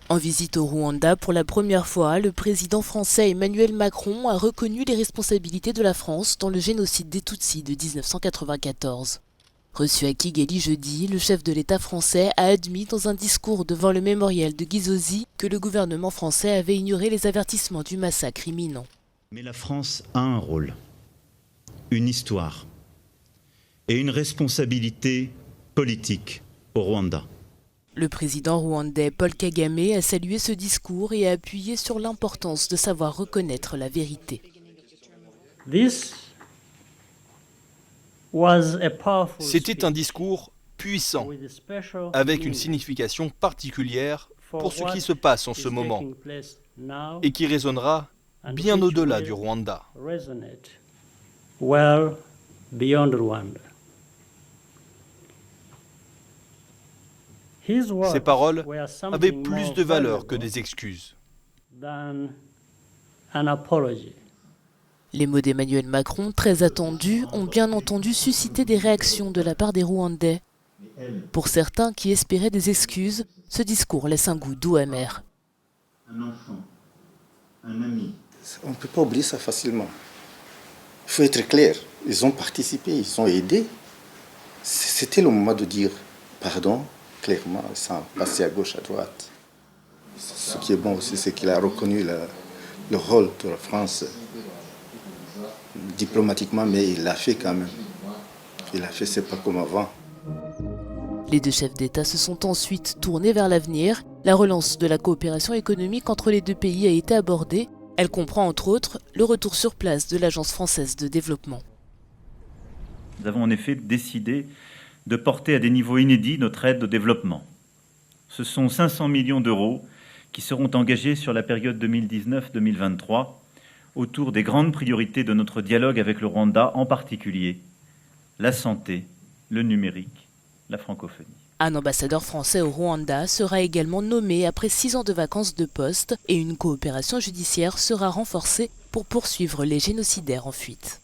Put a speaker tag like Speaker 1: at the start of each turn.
Speaker 1: En visite au Rwanda, pour la première fois, le président français Emmanuel Macron a reconnu les responsabilités de la France dans le génocide des Tutsis de 1994. Reçu à Kigali jeudi, le chef de l'État français a admis dans un discours devant le mémorial de Gizosi que le gouvernement français avait ignoré les avertissements du massacre imminent.
Speaker 2: Mais la France a un rôle, une histoire et une responsabilité politique au Rwanda.
Speaker 1: Le président rwandais Paul Kagame a salué ce discours et a appuyé sur l'importance de savoir reconnaître la vérité.
Speaker 3: C'était un discours puissant, avec une signification particulière pour ce qui se passe en ce moment et qui résonnera bien au-delà du Rwanda. Ces paroles avaient plus de valeur que des excuses.
Speaker 1: Les mots d'Emmanuel Macron, très attendus, ont bien entendu suscité des réactions de la part des Rwandais. Pour certains qui espéraient des excuses, ce discours laisse un goût doux amer.
Speaker 2: Un enfant, un ami.
Speaker 4: On ne peut pas oublier ça facilement. Il faut être clair. Ils ont participé, ils ont aidé. C'était le moment de dire pardon, clairement, sans passer à gauche, à droite. Ce qui est bon aussi, c'est qu'il a reconnu le rôle de la France diplomatiquement, mais il l'a fait quand même. Il a fait, c'est pas comme avant.
Speaker 1: Les deux chefs d'État se sont ensuite tournés vers l'avenir. La relance de la coopération économique entre les deux pays a été abordée. Elle comprend entre autres le retour sur place de l'Agence française de développement.
Speaker 5: Nous avons en effet décidé de porter à des niveaux inédits notre aide au développement. Ce sont 500 millions d'euros qui seront engagés sur la période 2019-2023 autour des grandes priorités de notre dialogue avec le Rwanda, en particulier la santé, le numérique, la francophonie.
Speaker 1: Un ambassadeur français au Rwanda sera également nommé après 6 ans de vacances de poste et une coopération judiciaire sera renforcée pour poursuivre les génocidaires en fuite.